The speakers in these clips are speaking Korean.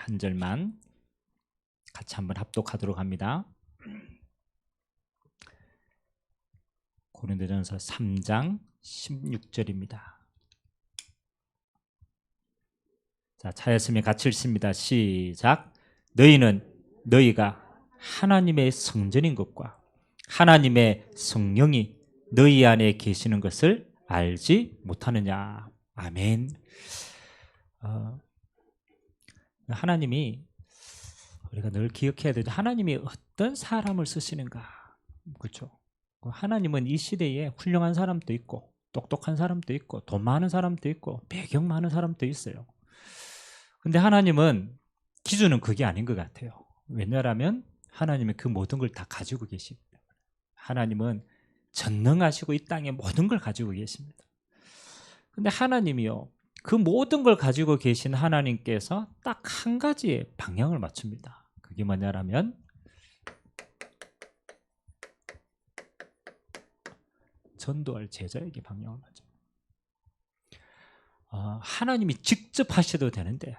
한 절만 같이 한번 합독하도록 합니다. 고린도전서 3장 16절입니다. 자, 차였으면 같이 읽습니다. 시작. 너희가 하나님의 성전인 것과 하나님의 성령이 너희 안에 계시는 것을 알지 못하느냐. 아멘. 하나님이 우리가 늘 기억해야 되죠. 하나님이 어떤 사람을 쓰시는가. 그렇죠. 하나님은 이 시대에 훌륭한 사람도 있고 똑똑한 사람도 있고 돈 많은 사람도 있고 배경 많은 사람도 있어요. 근데 하나님은 기준은 그게 아닌 것 같아요. 왜냐하면 하나님은 그 모든 걸 다 가지고 계십니다. 하나님은 전능하시고 이 땅에 모든 걸 가지고 계십니다. 근데 하나님이요, 그 모든 걸 가지고 계신 하나님께서 딱 한 가지의 방향을 맞춥니다. 그게 뭐냐면 전도할 제자에게 방향을 맞춰요. 하나님이 직접 하셔도 되는데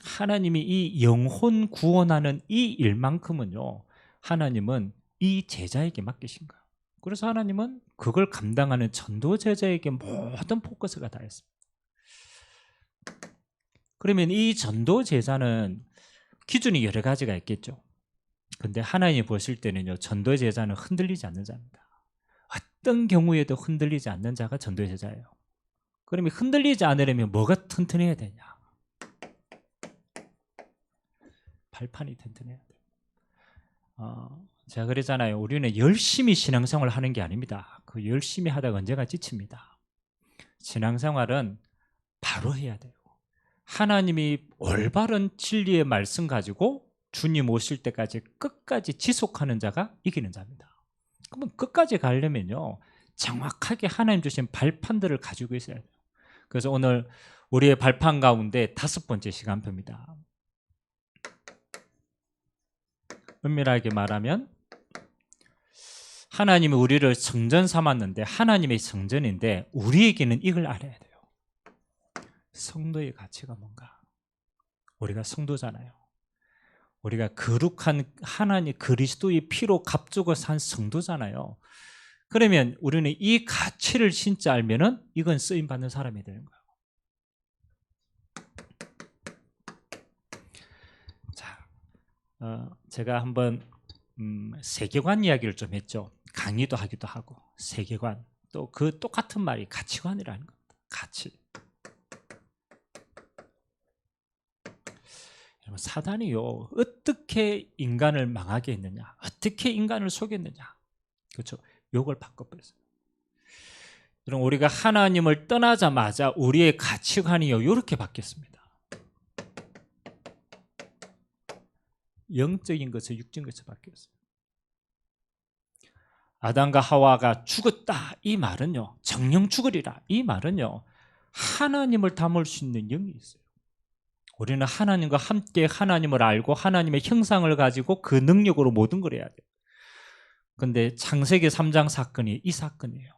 하나님이 이 영혼 구원하는 이 일만큼은요, 하나님은 이 제자에게 맡기신 거예요. 그래서 하나님은 그걸 감당하는 전도 제자에게 모든 포커스가 다 있습니다. 그러면 이 전도 제자는 기준이 여러 가지가 있겠죠. 근데 하나님이 보실 때는요, 전도 제자는 흔들리지 않는 자입니다. 어떤 경우에도 흔들리지 않는 자가 전도 제자예요. 그러면 흔들리지 않으려면 뭐가 튼튼해야 되냐? 발판이 튼튼해야 돼요. 제가 그러잖아요. 우리는 열심히 신앙생활을 하는 게 아닙니다. 그 열심히 하다가 언제가 지칩니다. 신앙생활은 바로 해야 돼요. 하나님이 올바른 진리의 말씀 가지고 주님 오실 때까지 끝까지 지속하는 자가 이기는 자입니다. 그러면 끝까지 가려면요, 정확하게 하나님 주신 발판들을 가지고 있어야 돼요. 그래서 오늘 우리의 발판 가운데 5번째 시간표입니다. 엄밀하게 말하면 하나님이 우리를 성전 삼았는데 하나님의 성전인데 우리에게는 이걸 알아야 돼요. 성도의 가치가 뭔가. 우리가 성도잖아요. 우리가 거룩한 하나님 그리스도의 피로 값주고 산 성도잖아요. 그러면 우리는 이 가치를 진짜 알면은 이건 쓰임 받는 사람이 되는 거예요. 자, 제가 한번 세계관 이야기를 좀 했죠. 강의도 하기도 하고 세계관, 또 그 똑같은 말이 가치관이라는 겁니다. 가치. 사단이요, 어떻게 인간을 망하게 했느냐, 어떻게 인간을 속였느냐, 그렇죠? 요걸 바꿔버렸어요. 그럼 우리가 하나님을 떠나자마자 우리의 가치관이요, 이렇게 바뀌었습니다. 영적인 것을 육적인 것을 바뀌었어요. 아담과 하와가 죽었다, 이 말은요, 정령 죽으리라, 이 말은요, 하나님을 담을 수 있는 영이 있어요. 우리는 하나님과 함께 하나님을 알고 하나님의 형상을 가지고 그 능력으로 모든 걸 해야 돼요. 그런데 창세기 3장 사건이 이 사건이에요.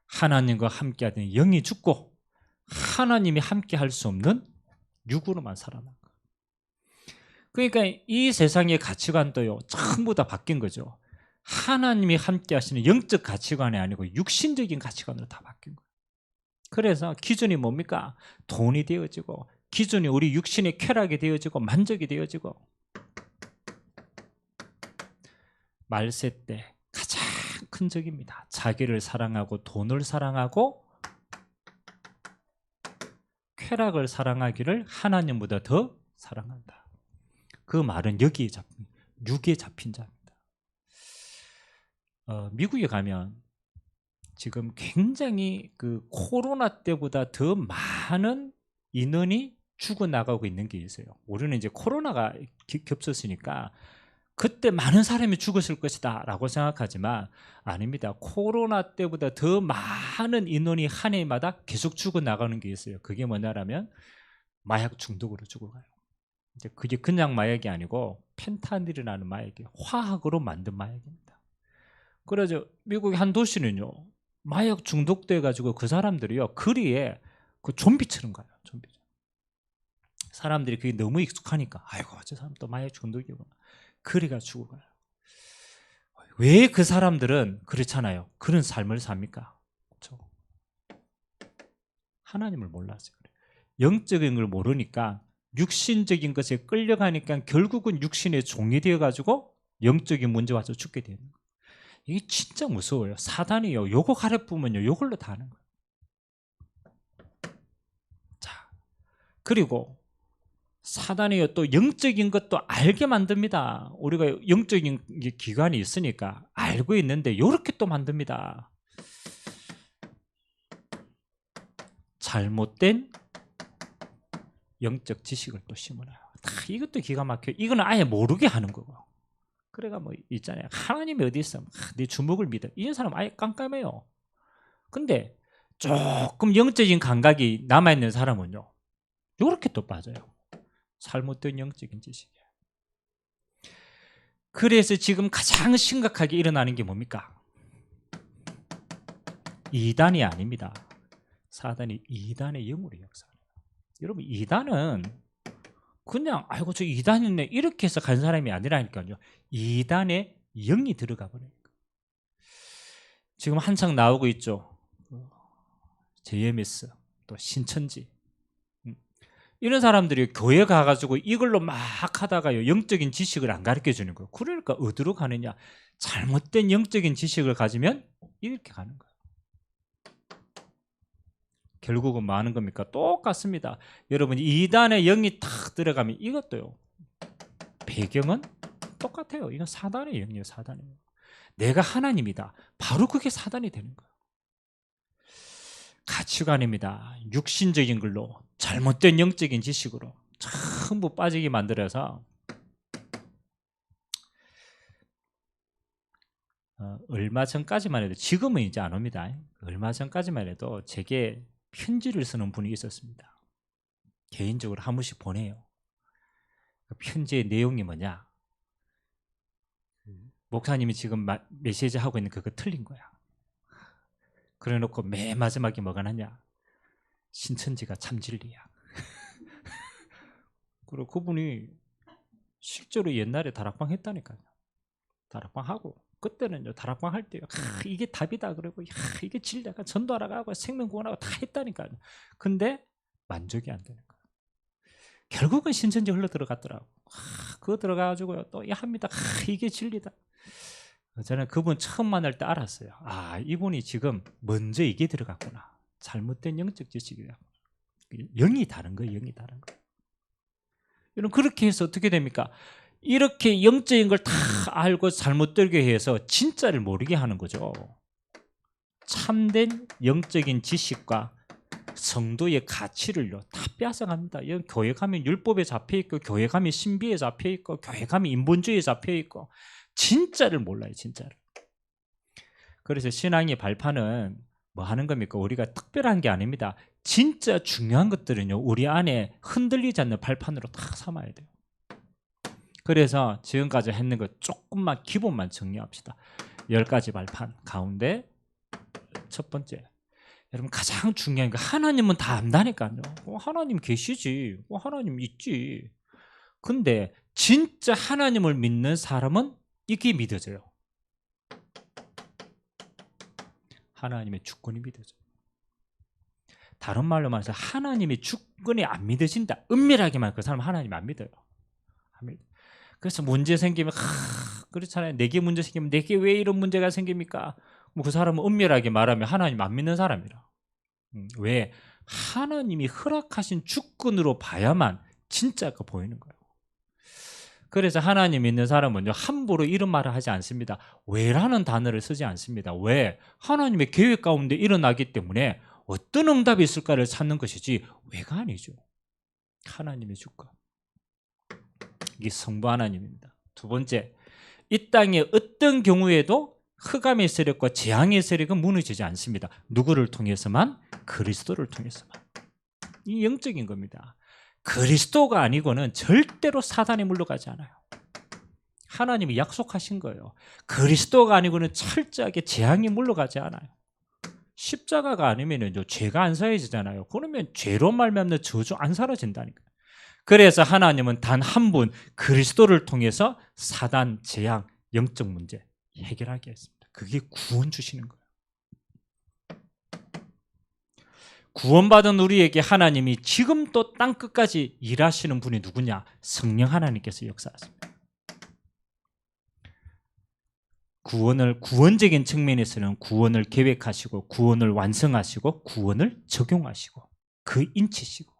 하나님과 함께 하던 영이 죽고 하나님이 함께 할 수 없는 육으로만 살아난 거예요. 그러니까 이 세상의 가치관도요, 전부 다 바뀐 거죠. 하나님이 함께 하시는 영적 가치관이 아니고 육신적인 가치관으로 다 바뀐 거예요. 그래서 기준이 뭡니까? 돈이 되어지고, 기준이 우리 육신의 쾌락이 되어지고 만족이 되어지고, 말세 때 가장 큰 적입니다. 자기를 사랑하고 돈을 사랑하고 쾌락을 사랑하기를 하나님보다 더 사랑한다. 그 말은 여기에 잡힌, 육에 잡힌 자입니다. 미국에 가면 지금 굉장히 그 코로나 때보다 더 많은 인원이 죽어나가고 있는 게 있어요. 우리는 이제 코로나가 겹쳤으니까 그때 많은 사람이 죽었을 것이다 라고 생각하지만 아닙니다. 코로나 때보다 더 많은 인원이 한 해마다 계속 죽어나가는 게 있어요. 그게 뭐냐면 마약 중독으로 죽어가요. 이제 그게 그냥 마약이 아니고 펜타닐이라는 마약이 화학으로 만든 마약입니다. 그래서 미국의 한 도시는요, 마약 중독돼 가지고 그 사람들이요, 거리에 그 좀비처럼 가요. 좀비. 사람들이 그게 너무 익숙하니까 아이고 저 사람 또 마약 중독이구나. 그래가 죽어가요. 왜 그 사람들은 그렇잖아요. 그런 삶을 삽니까? 그렇죠? 하나님을 몰라서 그래요. 영적인 걸 모르니까 육신적인 것에 끌려가니까 결국은 육신의 종이 되어가지고 영적인 문제 와서 죽게 되는 거예요. 이게 진짜 무서워요. 사단이요. 요거 가르치면요. 요걸로 다 하는 거예요. 자, 그리고 사단이요. 또 영적인 것도 알게 만듭니다. 우리가 영적인 기관이 있으니까 알고 있는데 요렇게 또 만듭니다. 잘못된 영적 지식을 또 심어놔요. 이것도 기가 막혀요. 이거는 아예 모르게 하는 거고. 그래가 뭐 있잖아요. 하나님이 어디 있어? 네 주먹을 믿어. 이런 사람 아예 깜깜해요. 근데 조금 영적인 감각이 남아있는 사람은요. 요렇게 또 빠져요. 잘못된 영적인 지식이에요. 그래서 지금 가장 심각하게 일어나는 게 뭡니까? 이단이 아닙니다. 사단이 이단의 영으로 역사해요. 여러분 이단은 그냥 아이고 저 이단이네 이렇게 해서 간 사람이 아니라니까요. 이단의 영이 들어가 버려요. 지금 한창 나오고 있죠. JMS 또 신천지 이런 사람들이 교회 가가지고 이걸로 막 하다가요 영적인 지식을 안 가르쳐 주는 거예요. 그러니까 어디로 가느냐? 잘못된 영적인 지식을 가지면 이렇게 가는 거예요. 결국은 뭐 하는 겁니까? 똑같습니다. 여러분 이단의 영이 탁 들어가면 이것도요. 배경은 똑같아요. 이건 사단의 영이에요. 사단의 영. 내가 하나님이다. 바로 그게 사단이 되는 거예요. 가치관입니다. 육신적인 걸로 잘못된 영적인 지식으로 전부 빠지게 만들어서 얼마 전까지만 해도 지금은 이제 안 옵니다. 얼마 전까지만 해도 제게 편지를 쓰는 분이 있었습니다. 개인적으로 한 번씩 보내요. 그 편지의 내용이 뭐냐? 목사님이 지금 메시지 하고 있는 그거 틀린 거야. 그래 놓고 맨 마지막에 뭐가 나냐? 신천지가 참 진리야. 그리고 그분이 실제로 옛날에 다락방 했다니까요. 다락방 하고 그때는요 다락방 할 때요 이게 답이다 그러고 이게 진리야 전도하러 가고 생명구원하고 다 했다니까요. 근데 만족이 안 되는 거예요. 결국은 신천지 흘러 들어갔더라고. 그거 들어가가지고요 또 합니다. 이게 진리다. 저는 그분 처음 만날 때 알았어요. 아 이분이 지금 먼저 이게 들어갔구나. 잘못된 영적 지식이야. 영이 다른 거예요. 영이 다른 거. 여러분 그렇게 해서 어떻게 됩니까? 이렇게 영적인 걸 다 알고 잘못되게 해서 진짜를 모르게 하는 거죠. 참된 영적인 지식과 성도의 가치를요 다 빼앗아갑니다. 교회 가면 율법에 잡혀있고 교회 가면 신비에 잡혀있고 교회 가면 인본주의에 잡혀있고 진짜를 몰라요. 진짜를. 그래서 신앙의 발판은 뭐 하는 겁니까? 우리가 특별한 게 아닙니다. 진짜 중요한 것들은요 우리 안에 흔들리지 않는 발판으로 다 삼아야 돼요. 그래서 지금까지 했는 거 조금만 기본만 정리합시다. 10가지 발판 가운데 첫 번째, 여러분 가장 중요한 거 하나님은 다 안다니까요. 하나님 계시지, 하나님 있지. 근데 진짜 하나님을 믿는 사람은 이게 믿어져요. 하나님의 주권이 믿어져요. 다른 말로 말해서 하나님의 주권이 안 믿어진다. 은밀하게 말하면 그 사람은 하나님 안 믿어요. 안 믿어요. 그래서 문제 생기면 그렇잖아요. 내게 문제 생기면 내게 왜 이런 문제가 생깁니까? 뭐 그 사람은 은밀하게 말하면 하나님 안 믿는 사람이라. 왜? 하나님이 허락하신 주권으로 봐야만 진짜가 보이는 거예요. 그래서 하나님 믿는 사람은요 함부로 이런 말을 하지 않습니다. 왜라는 단어를 쓰지 않습니다. 왜? 하나님의 계획 가운데 일어나기 때문에 어떤 응답이 있을까를 찾는 것이지 왜가 아니죠. 하나님의 주권. 이게 성부 하나님입니다. 두 번째, 이 땅에 어떤 경우에도 흑암의 세력과 재앙의 세력은 무너지지 않습니다. 누구를 통해서만? 그리스도를 통해서만. 이 영적인 겁니다. 그리스도가 아니고는 절대로 사단이 물러가지 않아요. 하나님이 약속하신 거예요. 그리스도가 아니고는 철저하게 재앙이 물러가지 않아요. 십자가가 아니면요 죄가 안 사해지잖아요. 그러면 죄로 말미암는 저주 안 사라진다니까요. 그래서 하나님은 단 한 분 그리스도를 통해서 사단, 재앙, 영적 문제 해결하게 했습니다. 그게 구원 주시는 거예요. 구원받은 우리에게 하나님이 지금 또 땅끝까지 일하시는 분이 누구냐? 성령 하나님께서 역사하십니다. 구원적인 측면에서는 구원을 계획하시고 구원을 완성하시고 구원을 적용하시고 그 인치시고,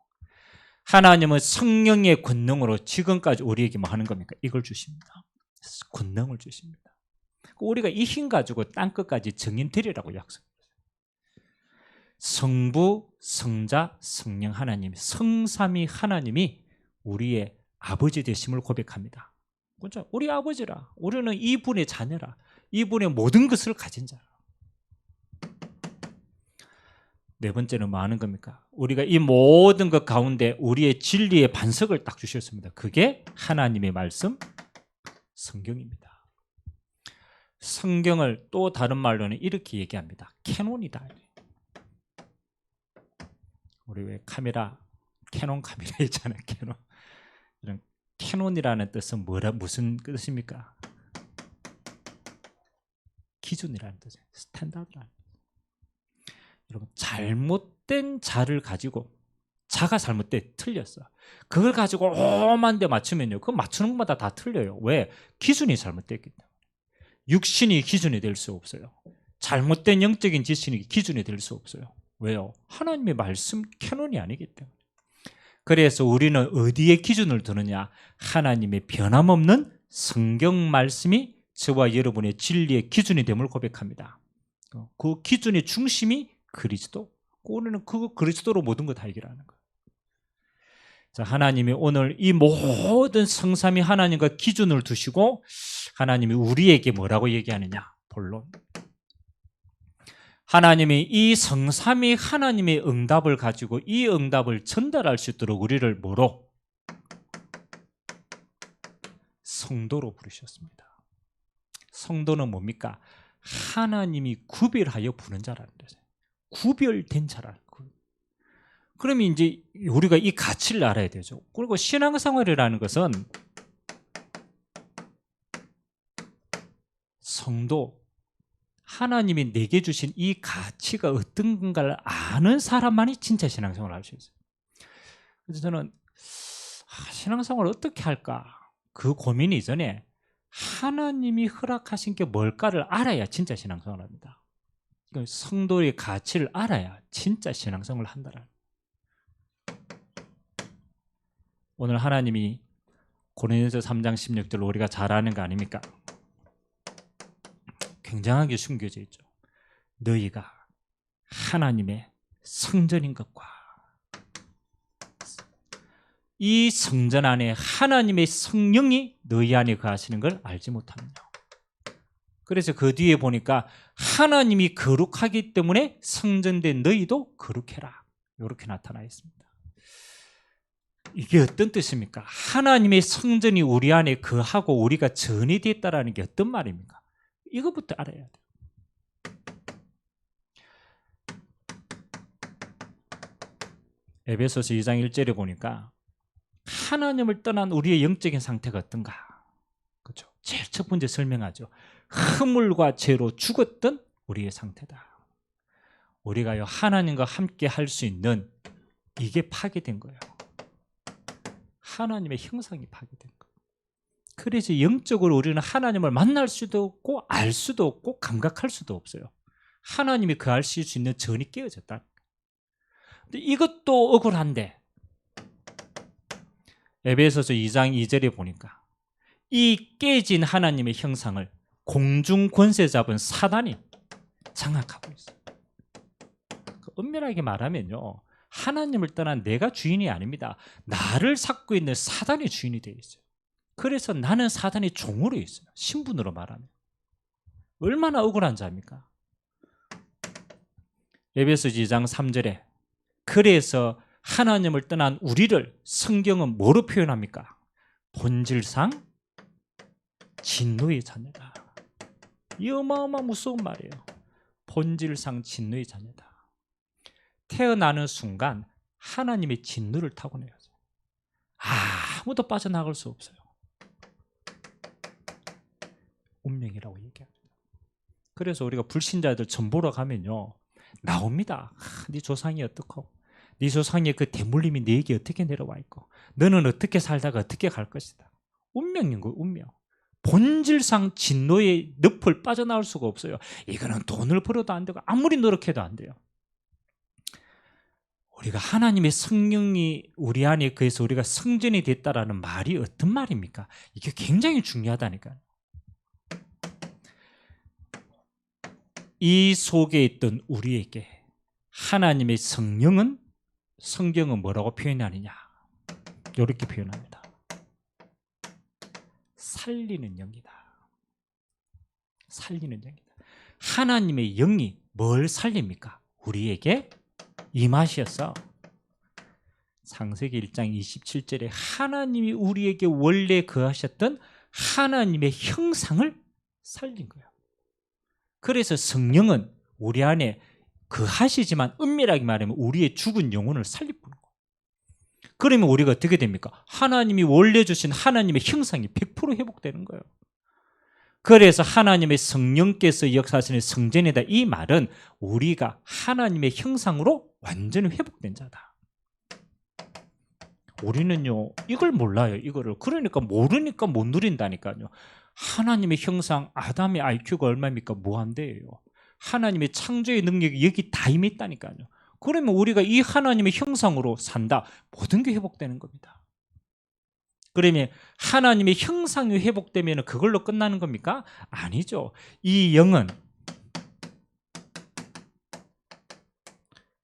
하나님은 성령의 권능으로 지금까지 우리에게 뭐 하는 겁니까? 이걸 주십니다. 권능을 주십니다. 우리가 이 힘 가지고 땅끝까지 증인 되리라고 약속합니다. 성부, 성자, 성령 하나님, 성삼위 하나님이 우리의 아버지 되심을 고백합니다. 그렇죠? 우리 아버지라. 우리는 이분의 자녀라. 이분의 모든 것을 가진 자라. 네 번째는 뭐 하는 겁니까? 우리가 이 모든 것 가운데 우리의 진리의 반석을 딱 주셨습니다. 그게 하나님의 말씀, 성경입니다. 성경을 또 다른 말로는 이렇게 얘기합니다. 캐논이다. 우리 왜 카메라, 캐논 카메라 있잖아요. 캐논. 이런 캐논이라는 뜻은 무슨 뜻입니까? 기준이라는 뜻이에요. 스탠다드라는 뜻. 여러분, 잘못된 자를 가지고, 자가 잘못돼 틀렸어. 그걸 가지고 오만 대 맞추면요, 그거 맞추는 것마다 다 틀려요. 왜? 기준이 잘못됐기 때문에. 육신이 기준이 될 수 없어요. 잘못된 영적인 지식이 기준이 될 수 없어요. 왜요? 하나님의 말씀 캐논이 아니기 때문에. 그래서 우리는 어디에 기준을 두느냐? 하나님의 변함없는 성경 말씀이 저와 여러분의 진리의 기준이 됨을 고백합니다. 그 기준의 중심이 그리스도. 우리는 그 그리스도로 모든 거 다 해결하는 거예요. 자, 하나님이 오늘 이 모든 성삼위 하나님과 기준을 두시고 하나님이 우리에게 뭐라고 얘기하느냐? 본론. 하나님이 이 성삼위 하나님의 응답을 가지고 이 응답을 전달할 수 있도록 우리를 뭐로? 성도로 부르셨습니다. 성도는 뭡니까? 하나님이 구별하여 부른 자라는 거죠. 구별된 자라는 거예요. 그러면 이제 우리가 이 가치를 알아야 되죠. 그리고 신앙생활이라는 것은 성도, 하나님이 내게 주신 이 가치가 어떤 건가를 아는 사람만이 진짜 신앙생활을 할 수 있어요. 그래서 저는 신앙생활을 어떻게 할까? 그 고민이 이전에 하나님이 허락하신 게 뭘까를 알아야 진짜 신앙생활을 합니다. 성도의 가치를 알아야 진짜 신앙생활을 한다라는. 오늘 하나님이 고린도서 3장 16절 우리가 잘 아는 거 아닙니까? 굉장하게 숨겨져 있죠. 너희가 하나님의 성전인 것과 이 성전 안에 하나님의 성령이 너희 안에 거하시는 걸 알지 못하느냐. 그래서 그 뒤에 보니까 하나님이 거룩하기 때문에 성전된 너희도 거룩해라. 이렇게 나타나 있습니다. 이게 어떤 뜻입니까? 하나님의 성전이 우리 안에 거하고 우리가 전이 됐다라는 게 어떤 말입니까? 이것부터 알아야 돼요. 에베소서 2장 1절에 보니까 하나님을 떠난 우리의 영적인 상태가 어떤가? 그렇죠? 제일 첫 번째 설명하죠. 허물과 죄로 죽었던 우리의 상태다. 우리가요 하나님과 함께 할 수 있는 이게 파괴된 거예요. 하나님의 형상이 파괴된 거예요. 그래서 영적으로 우리는 하나님을 만날 수도 없고 알 수도 없고 감각할 수도 없어요. 하나님이 거하실 수 있는 전이 깨어졌다. 근데 이것도 억울한데 에베소서 2장 2절에 보니까 이 깨진 하나님의 형상을 공중 권세 잡은 사단이 장악하고 있어요. 엄밀하게 말하면요, 하나님을 떠난 내가 주인이 아닙니다. 나를 삭고 있는 사단이 주인이 되어 있어요. 그래서 나는 사단의 종으로 있어요. 신분으로 말하면. 얼마나 억울한 자입니까? 에베소서 2장 3절에 그래서 하나님을 떠난 우리를 성경은 뭐로 표현합니까? 본질상 진노의 자녀다. 이 어마어마 무서운 말이에요. 본질상 진노의 자녀다. 태어나는 순간 하나님의 진노를 타고내요. 아무도 빠져나갈 수 없어요. 운명이라고 얘기합니다. 그래서 우리가 불신자들 전 보러 가면요, 나옵니다. 네 조상이 어떻고, 네 조상의 그 대물림이 네게 어떻게 내려와 있고, 너는 어떻게 살다가 어떻게 갈 것이다. 운명인 거예요. 운명. 본질상 진노의 늪을 빠져나올 수가 없어요. 이거는 돈을 벌어도 안 되고 아무리 노력해도 안 돼요. 우리가 하나님의 성령이 우리 안에 그래서 우리가 성전이 됐다라는 말이 어떤 말입니까? 이게 굉장히 중요하다니까요. 이 속에 있던 우리에게 하나님의 성령은, 성경은 뭐라고 표현하느냐? 이렇게 표현합니다. 살리는 영이다. 살리는 영이다. 하나님의 영이 뭘 살립니까? 우리에게 임하셔서 창세기 1장 27절에 하나님이 우리에게 원래 거하셨던 하나님의 형상을 살린 거예요. 그래서 성령은 우리 안에 거하시지만 은밀하게 말하면 우리의 죽은 영혼을 살리는 거예요. 그러면 우리가 어떻게 됩니까? 하나님이 원래 주신 하나님의 형상이 100% 회복되는 거예요. 그래서 하나님의 성령께서 역사하시는 성전이다, 이 말은 우리가 하나님의 형상으로 완전히 회복된 자다. 우리는요 이걸 몰라요. 이거를. 그러니까 모르니까 못 누린다니까요. 하나님의 형상, 아담의 IQ가 얼마입니까? 무한대예요. 하나님의 창조의 능력이 여기 다 임해 있다니까요. 그러면 우리가 이 하나님의 형상으로 산다, 모든 게 회복되는 겁니다. 그러면 하나님의 형상이 회복되면 그걸로 끝나는 겁니까? 아니죠. 이 영은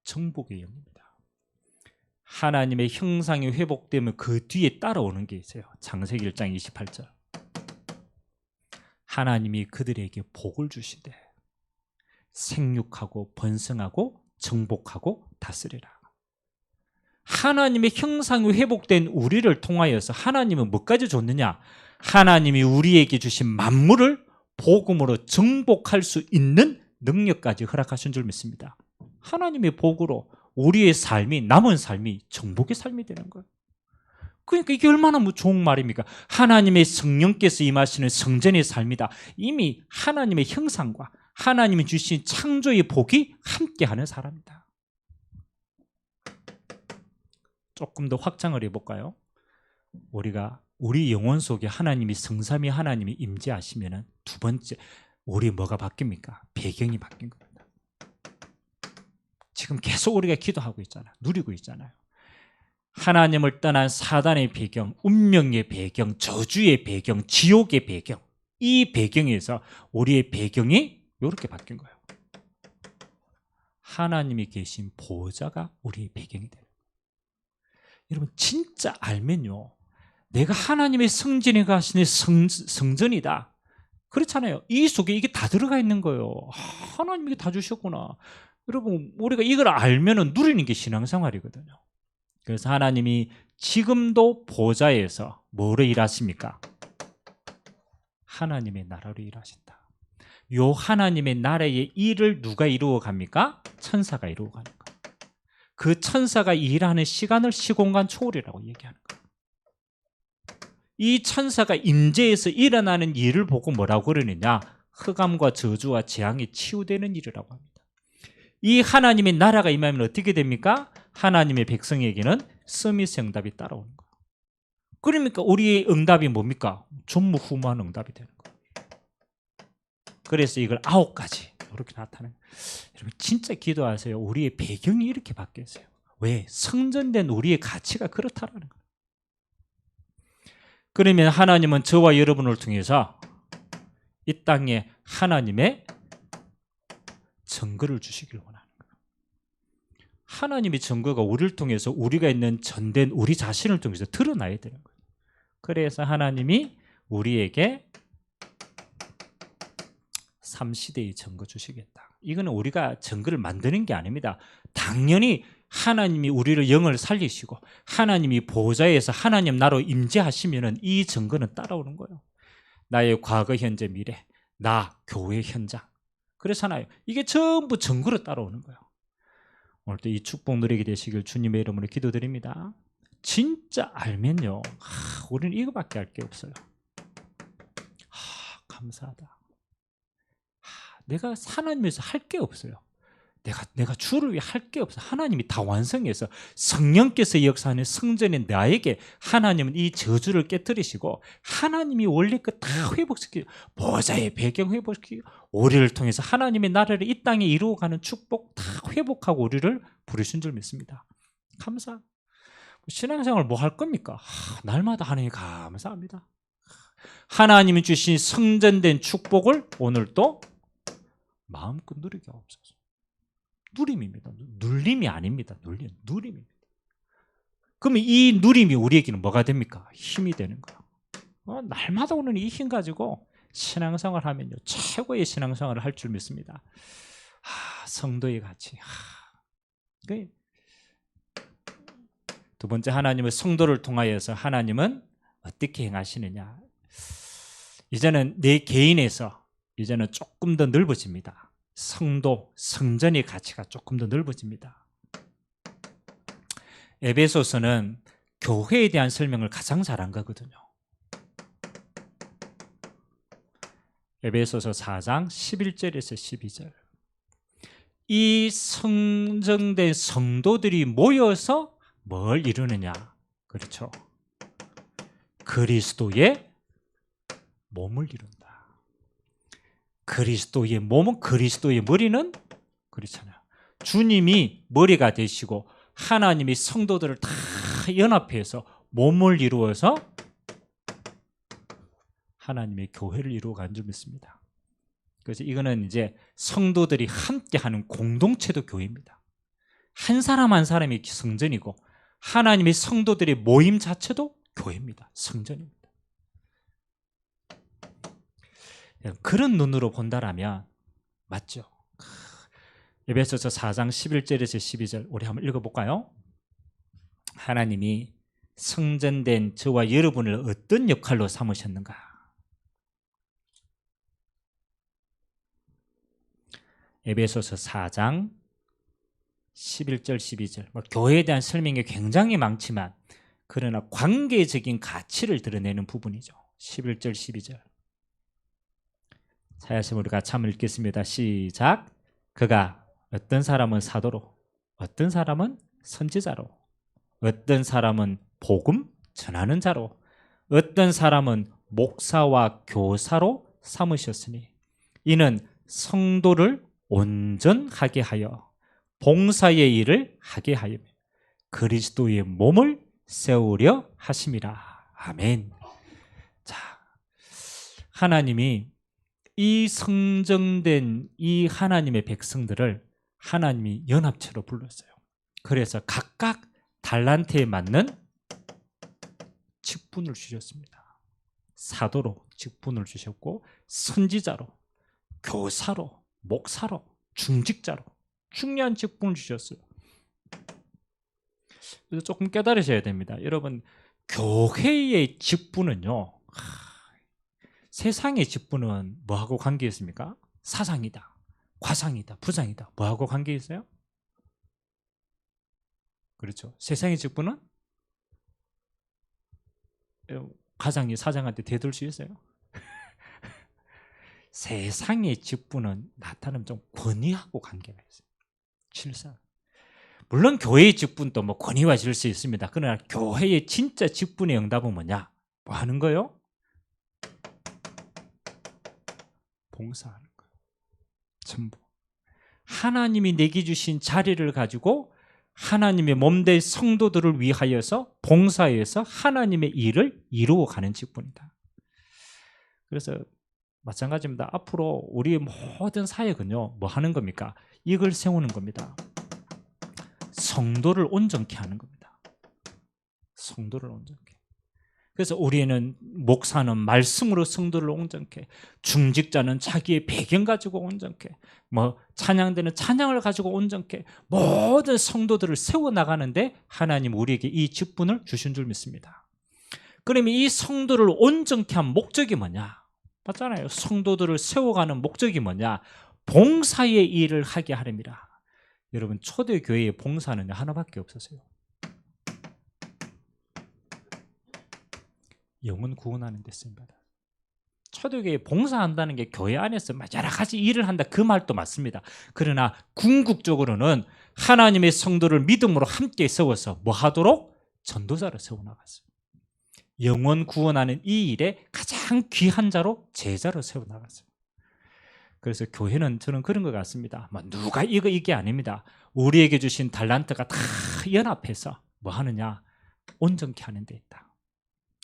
정복의 영입니다. 하나님의 형상이 회복되면 그 뒤에 따라오는 게 있어요. 창세기 1장 28절. 하나님이 그들에게 복을 주시되 생육하고 번성하고 정복하고 다스리라. 하나님의 형상이 회복된 우리를 통하여서 하나님은 뭐까지 줬느냐? 하나님이 우리에게 주신 만물을 복음으로 정복할 수 있는 능력까지 허락하신 줄 믿습니다. 하나님의 복으로 우리의 삶이, 남은 삶이 정복의 삶이 되는 거예요. 그러니까 이게 얼마나 좋은 말입니까? 하나님의 성령께서 임하시는 성전의 삶이다. 이미 하나님의 형상과 하나님이 주신 창조의 복이 함께하는 사람이다. 조금 더 확장을 해볼까요? 우리가 우리 영혼 속에 하나님이, 성삼위 하나님이 임재하시면은 두 번째, 우리 뭐가 바뀝니까? 배경이 바뀐 겁니다. 지금 계속 우리가 기도하고 있잖아요. 누리고 있잖아요. 하나님을 떠난 사단의 배경, 운명의 배경, 저주의 배경, 지옥의 배경, 이 배경에서 우리의 배경이 이렇게 바뀐 거예요. 하나님이 계신 보호자가 우리의 배경이 되는 거예요. 여러분 진짜 알면요, 내가 하나님의 성전에 가시는 성전이다, 그렇잖아요. 이 속에 이게 다 들어가 있는 거예요. 하나님이 다 주셨구나. 여러분 우리가 이걸 알면 누리는 게 신앙생활이거든요. 그래서 하나님이 지금도 보좌에서 뭐로 일하십니까? 하나님의 나라로 일하신다. 요 하나님의 나라의 일을 누가 이루어 갑니까? 천사가 이루어 가는 거예요. 그 천사가 일하는 시간을 시공간 초월이라고 얘기하는 거예요. 이 천사가 임재해서 일어나는 일을 보고 뭐라고 그러느냐? 흑암과 저주와 재앙이 치유되는 일이라고 합니다. 이 하나님의 나라가 임하면 어떻게 됩니까? 하나님의 백성에게는 서밋의 응답이 따라오는 거예요. 그러니까 우리의 응답이 뭡니까? 전무후무한 응답이 되는 거예요. 그래서 이걸 9가지 이렇게 나타나요. 여러분 진짜 기도하세요. 우리의 배경이 이렇게 바뀌었어요. 왜? 성전된 우리의 가치가 그렇다라는 거예요. 그러면 하나님은 저와 여러분을 통해서 이 땅에 하나님의 증거를 주시길 원하는 거예요. 하나님의 증거가 우리를 통해서 우리가 있는 전된 우리 자신을 통해서 드러나야 되는 거예요. 그래서 하나님이 우리에게 3시대의 증거 주시겠다. 이거는 우리가 증거를 만드는 게 아닙니다. 당연히 하나님이 우리를 영을 살리시고 하나님이 보좌에서 하나님 나로 임재하시면 이 증거는 따라오는 거예요. 나의 과거, 현재, 미래, 나, 교회 현장. 그렇잖아요. 이게 전부 증거로 따라오는 거예요. 오늘도 이 축복 누리게 되시길 주님의 이름으로 기도드립니다. 진짜 알면요, 우리는 이거밖에 할 게 없어요. 감사하다. 내가 하나님에서 할 게 없어요. 내가 주를 위해 할 게 없어. 하나님이 다 완성해서 성령께서 역사하는 성전에 나에게 하나님은 이 저주를 깨뜨리시고 하나님이 원래 그 다 회복시키고 보좌의 배경 회복시키고 우리를 통해서 하나님의 나라를 이 땅에 이루어가는 축복 다 회복하고 우리를 부르신 줄 믿습니다. 감사. 신앙생활 뭐 할 겁니까? 날마다 하나님 감사합니다. 하나님이 주신 성전된 축복을 오늘 또 마음껏 누리게 하옵소서. 누림입니다. 눌림이 아닙니다. 누림입니다. 그러면 이 누림이 우리에게는 뭐가 됩니까? 힘이 되는 거예요. 날마다 오는 이 힘 가지고 신앙생활 하면요, 최고의 신앙생활을 할 줄 믿습니다. 성도의 가치. 두 번째, 하나님의 성도를 통하여서 하나님은 어떻게 행하시느냐. 이제는 내 개인에서 이제는 조금 더 넓어집니다. 성도, 성전의 가치가 조금 더 넓어집니다. 에베소서는 교회에 대한 설명을 가장 잘한 거거든요. 에베소서 4장 11절에서 12절. 이 성정된 성도들이 모여서 뭘 이루느냐? 그렇죠. 그리스도의 몸을 이룬다. 그리스도의 몸은 그리스도의 머리는 그렇잖아요. 주님이 머리가 되시고 하나님이 성도들을 다 연합해서 몸을 이루어서 하나님의 교회를 이루어가는 줄 믿습니다. 그래서 이거는 이제 성도들이 함께하는 공동체도 교회입니다. 한 사람 한 사람이 성전이고 하나님의 성도들의 모임 자체도 교회입니다. 성전입니다. 그런 눈으로 본다라면 맞죠? 에베소서 4장 11절에서 12절 우리 한번 읽어볼까요? 하나님이 성전된 저와 여러분을 어떤 역할로 삼으셨는가? 에베소서 4장 11절 12절 교회에 대한 설명이 굉장히 많지만 그러나 관계적인 가치를 드러내는 부분이죠. 11절 12절 사야시 우리가 같이 한번 읽겠습니다. 시작. 그가 어떤 사람은 사도로, 어떤 사람은 선지자로, 어떤 사람은 복음 전하는 자로, 어떤 사람은 목사와 교사로 삼으셨으니 이는 성도를 온전하게 하여 봉사의 일을 하게 하여 그리스도의 몸을 세우려 하심이라. 아멘. 자, 하나님이 이 성정된 이 하나님의 백성들을 하나님이 연합체로 불렀어요. 그래서 각각 달란트에 맞는 직분을 주셨습니다. 사도로 직분을 주셨고 선지자로, 교사로, 목사로, 중직자로 중요한 직분을 주셨어요. 그래서 조금 깨달으셔야 됩니다. 여러분, 교회의 직분은요, 세상의 직분은 뭐하고 관계 있습니까? 사상이다, 과상이다, 부상이다. 뭐하고 관계 있어요? 그렇죠. 세상의 직분은 과상이 사장한테 대들 수 있어요? 세상의 직분은 나타나면 좀 권위하고 관계가 있어요. 실상. 물론 교회의 직분도 뭐 권위와 질 수 있습니다. 그러나 교회의 진짜 직분의 응답은 뭐냐? 뭐 하는 거요? 봉사하는 거예요. 전부. 하나님이 내게 주신 자리를 가지고 하나님의 몸된 성도들을 위하여서 봉사해서 하나님의 일을 이루어가는 직분이다. 그래서 마찬가지입니다. 앞으로 우리의 모든 사역은요, 뭐 하는 겁니까? 이걸 세우는 겁니다. 성도를 온전케 하는 겁니다. 성도를 온전케. 그래서 우리는 목사는 말씀으로 성도를 온전케, 중직자는 자기의 배경 가지고 온전케, 뭐 찬양대는 찬양을 가지고 온전케, 모든 성도들을 세워 나가는데 하나님 우리에게 이 직분을 주신 줄 믿습니다. 그러면 이 성도를 온전케 한 목적이 뭐냐? 맞잖아요. 성도들을 세워가는 목적이 뭐냐? 봉사의 일을 하게 하렵니다. 여러분, 초대교회의 봉사는 하나밖에 없었어요. 영혼 구원하는 데 쓰임받아. 초대교회에 봉사한다는 게 교회 안에서 여러 가지 일을 한다, 그 말도 맞습니다. 그러나 궁극적으로는 하나님의 성도를 믿음으로 함께 세워서 뭐 하도록? 전도자를 세워나갔어요. 영혼 구원하는 이 일에 가장 귀한 자로 제자로 세워나갔어요. 그래서 교회는 저는 그런 것 같습니다. 누가 이게 아닙니다. 우리에게 주신 달란트가 다 연합해서 뭐 하느냐? 온전케 하는 데 있다.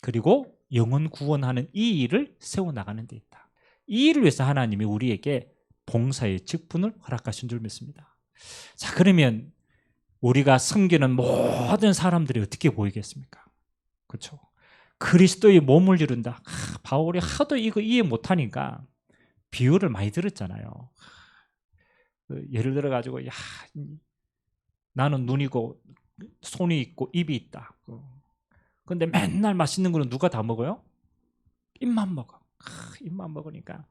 그리고 영혼 구원하는 이 일을 세워나가는 데 있다. 이 일을 위해서 하나님이 우리에게 봉사의 직분을 허락하신 줄 믿습니다. 자, 그러면 우리가 섬기는 모든 사람들이 어떻게 보이겠습니까? 그렇죠? 그리스도의 몸을 이룬다. 바울이 하도 이거 이해 못하니까 비유를 많이 들었잖아요. 예를 들어 가지고 나는 눈이고 손이 있고 입이 있다. 근데 맨날 맛있는 거는 누가 다 먹어요? 입만 먹어. 입만 먹으니까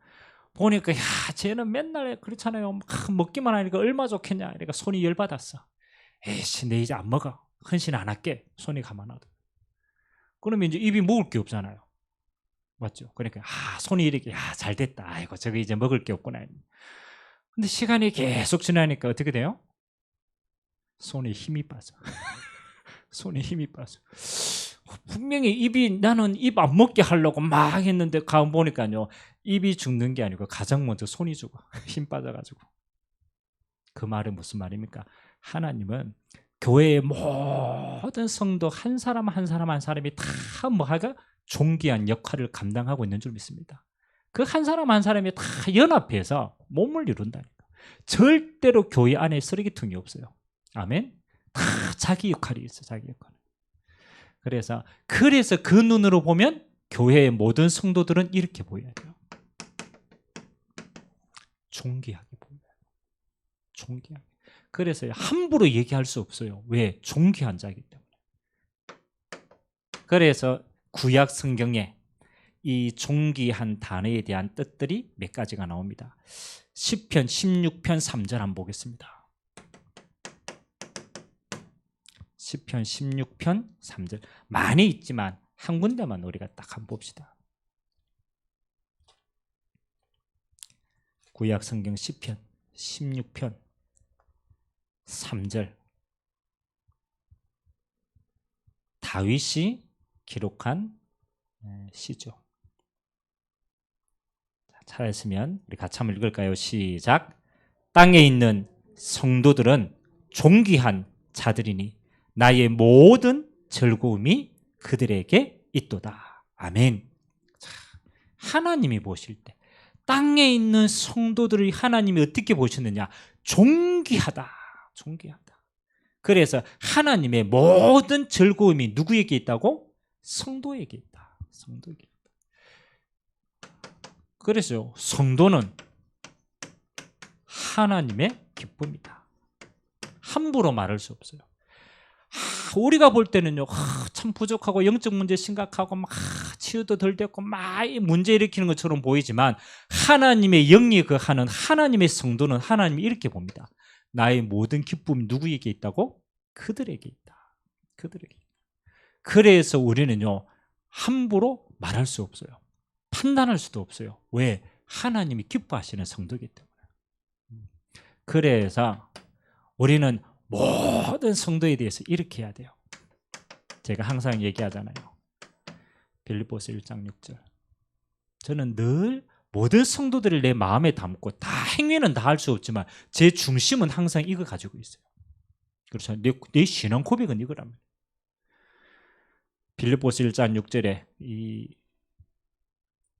보니까 쟤는 맨날 그렇잖아요. 먹기만 하니까 얼마 좋겠냐. 그러니까 손이 열받았어. 에이씨, 내 이제 안 먹어. 헌신 안 할게. 손이 가만 놔둬. 그러면 이제 입이 먹을 게 없잖아요. 맞죠? 그러니까 손이 이렇게 잘 됐다. 아이고, 저거 이제 먹을 게 없구나. 근데 시간이 계속 지나니까 어떻게 돼요? 손에 힘이 빠져. 손에 힘이 빠져. 분명히 나는 입 안 먹게 하려고 막 했는데 가만 보니까요, 입이 죽는 게 아니고 가장 먼저 손이 죽어. 힘 빠져가지고. 그 말은 무슨 말입니까? 하나님은 교회의 모든 성도 한 사람 한 사람이 다 뭐하가 존귀한 역할을 감당하고 있는 줄 믿습니다. 그 한 사람 한 사람이 다 연합해서 몸을 이룬다니까. 절대로 교회 안에 쓰레기통이 없어요. 아멘. 다 자기 역할이 있어, 자기 역할. 그래서 그 눈으로 보면 교회의 모든 성도들은 이렇게 보여야 돼요. 존귀하게 보여요. 존귀하게. 그래서 함부로 얘기할 수 없어요. 왜? 존귀한 자이기 때문에. 그래서 구약 성경에 이 존귀한 단어에 대한 뜻들이 몇 가지가 나옵니다. 시편 16편 3절 한번 보겠습니다. 시편 16편 3절. 많이 있지만 한 군데만 우리가 딱 한번 봅시다. 구약 성경 시편 16편 3절. 다윗이 기록한 시죠. 찾았으면 우리 같이 한번 읽을까요? 시작. 땅에 있는 성도들은 존귀한 자들이니 나의 모든 즐거움이 그들에게 있도다. 아멘. 자, 하나님이 보실 때 땅에 있는 성도들을 하나님이 어떻게 보시느냐? 존귀하다. 존귀하다. 그래서 하나님의 모든 즐거움이 누구에게 있다고? 성도에게 있다. 성도에게 있다. 그래서 성도는 하나님의 기쁨이다. 함부로 말할 수 없어요. 우리가 볼 때는요, 참 부족하고 영적 문제 심각하고 막 치유도 덜 됐고 막 문제 일으키는 것처럼 보이지만 하나님의 영이 하는 하나님의 성도는 하나님이 이렇게 봅니다. 나의 모든 기쁨이 누구에게 있다고? 그들에게 있다. 그들에게. 그래서 우리는요, 함부로 말할 수 없어요. 판단할 수도 없어요. 왜? 하나님이 기뻐하시는 성도이기 때문에. 그래서 우리는 모든 성도에 대해서 이렇게 해야 돼요. 제가 항상 얘기하잖아요. 빌립보서 1장 6절. 저는 늘 모든 성도들을 내 마음에 담고 다 행위는 다 할 수 없지만 제 중심은 항상 이거 가지고 있어요. 그렇죠. 내 신앙 고백은 이거랍니다. 빌립보서 1장 6절에 이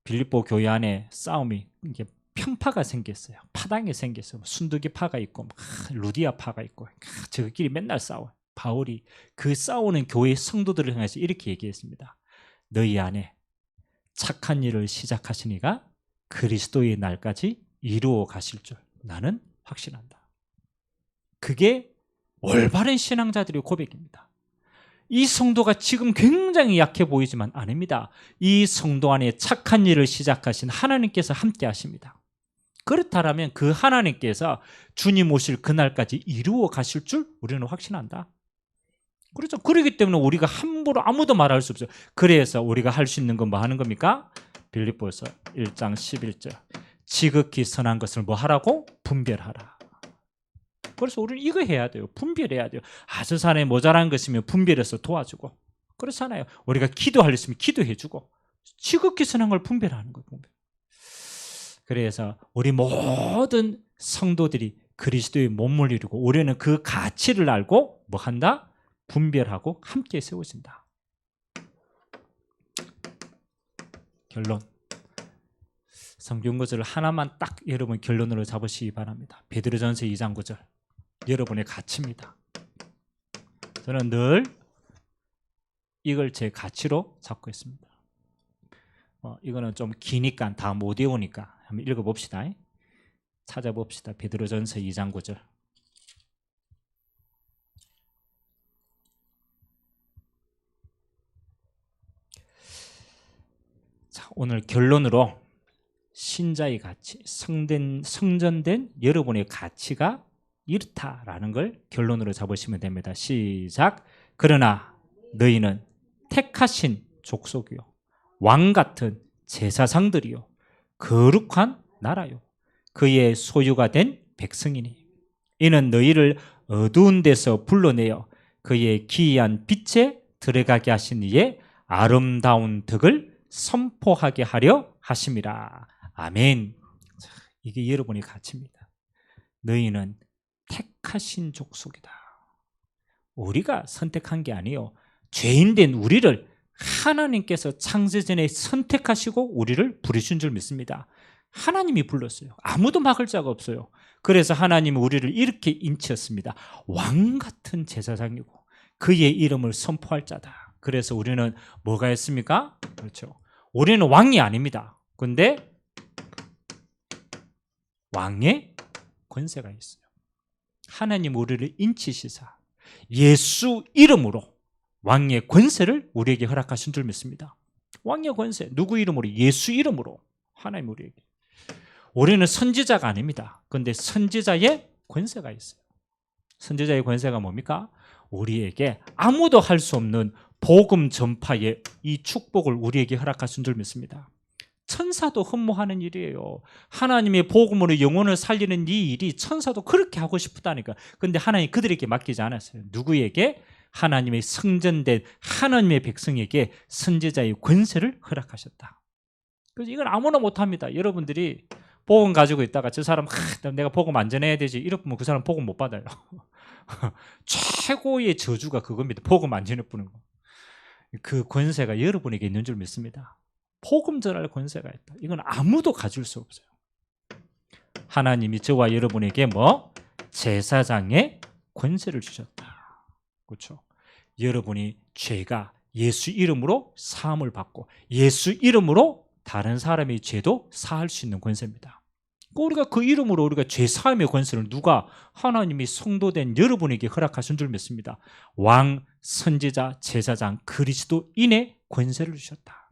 빌립보 교회 안에 싸움이 이게 편파가 생겼어요. 파당이 생겼어요. 순두기 파가 있고 루디아 파가 있고 저끼리 맨날 싸워요. 바울이 그 싸우는 교회 성도들을 향해서 이렇게 얘기했습니다. 너희 안에 착한 일을 시작하시니가 그리스도의 날까지 이루어 가실 줄 나는 확신한다. 그게 올바른 신앙자들의 고백입니다. 이 성도가 지금 굉장히 약해 보이지만 아닙니다. 이 성도 안에 착한 일을 시작하신 하나님께서 함께 하십니다. 그렇다면 그 하나님께서 주님 오실 그날까지 이루어 가실 줄 우리는 확신한다. 그렇죠. 그렇기 때문에 우리가 함부로 아무도 말할 수 없어요. 그래서 우리가 할 수 있는 건 뭐 하는 겁니까? 빌립보서 1장 11절. 지극히 선한 것을 뭐 하라고? 분별하라. 그래서 우리는 이거 해야 돼요. 분별해야 돼요. 저 사람이 모자란 것이면 분별해서 도와주고, 그렇잖아요. 우리가 기도할 일 있으면 기도해주고, 지극히 선한 걸 분별하는 거예요. 분별. 그래서 우리 모든 성도들이 그리스도의 몸을 이루고 우리는 그 가치를 알고 뭐 한다? 분별하고 함께 세워진다. 결론. 성경 구절 하나만 딱 여러분 결론으로 잡으시기 바랍니다. 베드로전서 2장 9절. 여러분의 가치입니다. 저는 늘 이걸 제 가치로 잡고 있습니다. 이거는 좀 기니까 다 못 외우니까 한번 읽어봅시다. 찾아봅시다. 베드로전서 2장 9절. 자, 오늘 결론으로 신자의 가치, 성전된 여러분의 가치가 이렇다라는 걸 결론으로 잡으시면 됩니다. 시작. 그러나 너희는 택하신 족속이요, 왕 같은 제사장들이요, 거룩한 나라요, 그의 소유가 된 백성이니 이는 너희를 어두운 데서 불러내어 그의 기이한 빛에 들어가게 하신 이의 아름다운 덕을 선포하게 하려 하심이라. 아멘. 이게 여러분의 가치입니다. 너희는 택하신 족속이다. 우리가 선택한 게 아니에요. 죄인된 우리를 하나님께서 창세전에 선택하시고 우리를 부르신 줄 믿습니다. 하나님이 불렀어요. 아무도 막을 자가 없어요. 그래서 하나님은 우리를 이렇게 인치었습니다. 왕 같은 제사장이고 그의 이름을 선포할 자다. 그래서 우리는 뭐가 있습니까? 그렇죠. 우리는 왕이 아닙니다. 근데 왕의 권세가 있어요. 하나님 우리를 인치시사 예수 이름으로 왕의 권세를 우리에게 허락하신 줄 믿습니다. 왕의 권세, 누구 이름으로? 예수 이름으로 하나님 우리에게. 우리는 선지자가 아닙니다. 그런데 선지자의 권세가 있어요. 선지자의 권세가 뭡니까? 우리에게 아무도 할 수 없는 복음 전파의 이 축복을 우리에게 허락하신 줄 믿습니다. 천사도 흠모하는 일이에요. 하나님의 복음으로 영혼을 살리는 이 일이 천사도 그렇게 하고 싶다니까. 그런데 하나님 그들에게 맡기지 않았어요. 누구에게? 하나님의 성전된 하나님의 백성에게 선지자의 권세를 허락하셨다. 그래서 이건 아무나 못합니다. 여러분들이 복음 가지고 있다가 저 사람 내가 복음 안 전해야 되지 이러면 그 사람 복음 못 받아요. 최고의 저주가 그겁니다. 복음 안 전해주는 거. 그 권세가 여러분에게 있는 줄 믿습니다. 복음 전할 권세가 있다. 이건 아무도 가질 수 없어요. 하나님이 저와 여러분에게 제사장의 권세를 주셨다. 그렇죠? 여러분이 죄가 예수 이름으로 사함을 받고 예수 이름으로 다른 사람의 죄도 사할 수 있는 권세입니다. 우리가 그 이름으로 우리가 죄 사함의 권세를 누가? 하나님이 성도된 여러분에게 허락하신 줄 믿습니다. 왕, 선지자, 제사장, 그리스도인의 권세를 주셨다.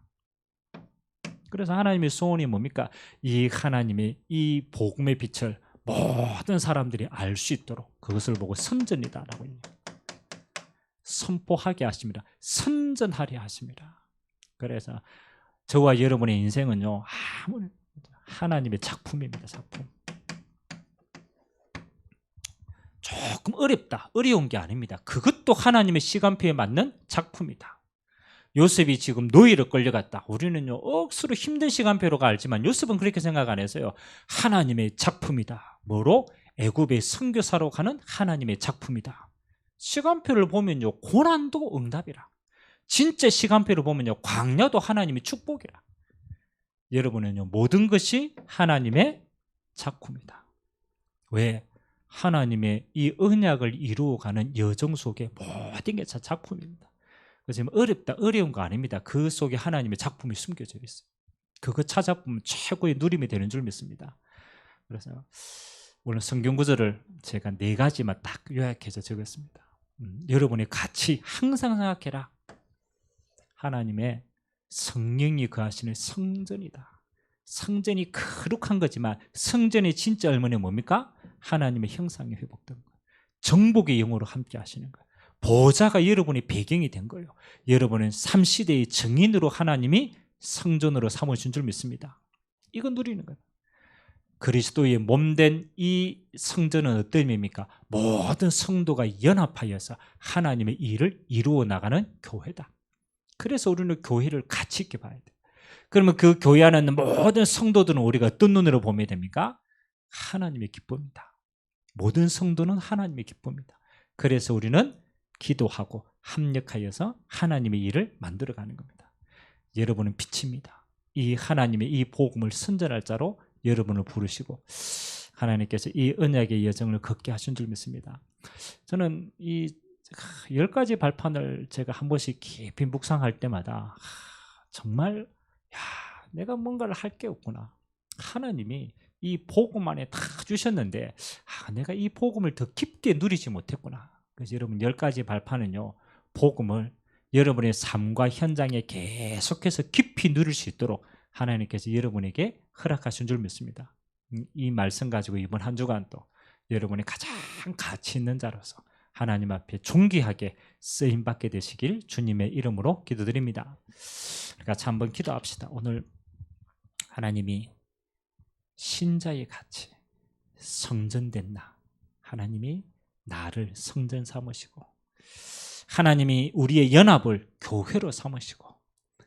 그래서 하나님의 소원이 뭡니까? 이 하나님의 이 복음의 빛을 모든 사람들이 알 수 있도록 그것을 보고 선전이다라고 선포하게 하십니다. 선전하게 하십니다. 그래서 저와 여러분의 인생은요, 하나님의 작품입니다. 작품. 조금 어렵다, 어려운 게 아닙니다. 그것도 하나님의 시간표에 맞는 작품이다. 요셉이 지금 노예로 끌려갔다. 우리는요 억수로 힘든 시간표로가 알지만 요셉은 그렇게 생각 안 했어요. 하나님의 작품이다. 뭐로? 애굽의 선교사로 가는 하나님의 작품이다. 시간표를 보면요 고난도 응답이라. 진짜 시간표를 보면요 광야도 하나님의 축복이라. 여러분은요 모든 것이 하나님의 작품이다. 왜? 하나님의 이 언약을 이루어가는 여정 속에 모든 게 다 작품입니다. 그래서 어렵다, 어려운 거 아닙니다. 그 속에 하나님의 작품이 숨겨져 있어요. 그거 찾아보면 최고의 누림이 되는 줄 믿습니다. 그래서 오늘 성경 구절을 제가 4가지만 딱 요약해서 적었습니다. 여러분의 가치 항상 생각해라. 하나님의 성령이 거하시는 성전이다. 성전이 거룩한 거지만 성전의 진짜 의미는 뭡니까? 하나님의 형상이 회복된 것, 정복의 영으로 함께 하시는 것, 보호자가 여러분의 배경이 된 거예요. 여러분은 3시대의 증인으로 하나님이 성전으로 삼으신 줄 믿습니다. 이거 누리는 거예요. 그리스도의 몸된 이 성전은 어떤 의미입니까? 모든 성도가 연합하여서 하나님의 일을 이루어 나가는 교회다. 그래서 우리는 교회를 가치 있게 봐야 돼요. 그러면 그 교회 안에 있는 모든 성도들은 우리가 어떤 눈으로 보면 됩니까? 하나님의 기쁨이다. 모든 성도는 하나님의 기쁨이다. 그래서 우리는 기도하고 합력하여서 하나님의 일을 만들어가는 겁니다. 여러분은 빛입니다. 이 하나님의 이 복음을 선전할 자로 여러분을 부르시고 하나님께서 이 언약의 여정을 걷게 하신 줄 믿습니다. 저는 이 10가지 발판을 제가 한 번씩 깊이 묵상할 때마다 정말 내가 뭔가를 할 게 없구나. 하나님이 이 복음 안에 다 주셨는데 내가 이 복음을 더 깊게 누리지 못했구나. 그래서 여러분 10가지 발판은요, 복음을 여러분의 삶과 현장에 계속해서 깊이 누릴 수 있도록 하나님께서 여러분에게 허락하신 줄 믿습니다. 이 말씀 가지고 이번 한 주간 또 여러분이 가장 가치 있는 자로서 하나님 앞에 존귀하게 쓰임받게 되시길 주님의 이름으로 기도드립니다. 같이 한번 기도합시다. 오늘 하나님이 신자의 가치, 성전된 나, 하나님이 나를 성전 삼으시고 하나님이 우리의 연합을 교회로 삼으시고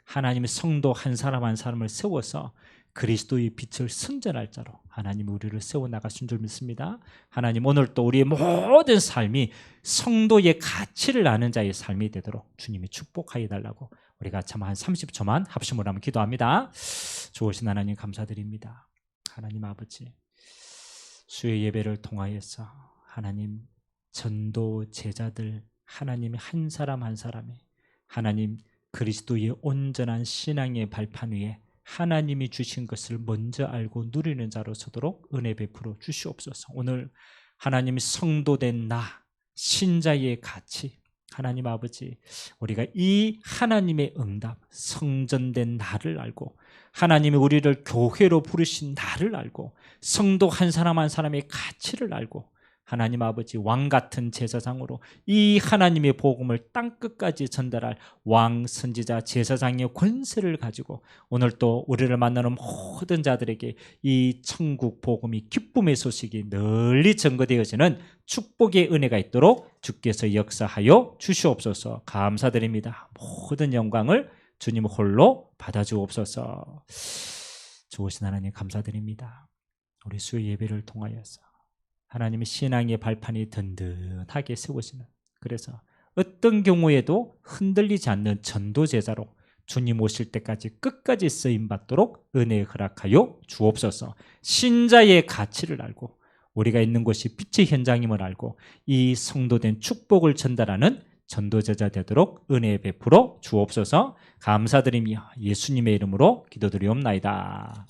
하나님의 성도 한 사람 한 사람을 세워서 그리스도의 빛을 선전할 자로 하나님 우리를 세워나가신 줄 믿습니다. 하나님 오늘 또 우리의 모든 삶이 성도의 가치를 아는 자의 삶이 되도록 주님이 축복하여 달라고 우리가 참 한 30초만 합심으로 한번 기도합니다. 좋으신 하나님 감사드립니다. 하나님 아버지, 수요 예배를 통하여서 하나님 전도 제자들 하나님의 한 사람 한 사람이 하나님 그리스도의 온전한 신앙의 발판 위에 하나님이 주신 것을 먼저 알고 누리는 자로 서도록 은혜 베풀어 주시옵소서. 오늘 하나님이 성도된 나, 신자의 가치, 하나님 아버지, 우리가 이 하나님의 응답, 성전된 나를 알고 하나님이 우리를 교회로 부르신 나를 알고 성도 한 사람 한 사람의 가치를 알고 하나님 아버지 왕같은 제사장으로 이 하나님의 복음을 땅끝까지 전달할 왕, 선지자, 제사장의 권세를 가지고 오늘 또 우리를 만나는 모든 자들에게 이 천국 복음이 기쁨의 소식이 널리 전거되어지는 축복의 은혜가 있도록 주께서 역사하여 주시옵소서. 감사드립니다. 모든 영광을 주님 홀로 받아주옵소서. 좋으신 하나님 감사드립니다. 우리 수요 예배를 통하여서 하나님의 신앙의 발판이 든든하게 세워지는, 그래서 어떤 경우에도 흔들리지 않는 전도제자로 주님 오실 때까지 끝까지 쓰임받도록 은혜 허락하여 주옵소서. 신자의 가치를 알고 우리가 있는 곳이 빛의 현장임을 알고 이 성도된 축복을 전달하는 전도제자 되도록 은혜 베풀어 주옵소서. 감사드리며 예수님의 이름으로 기도드리옵나이다.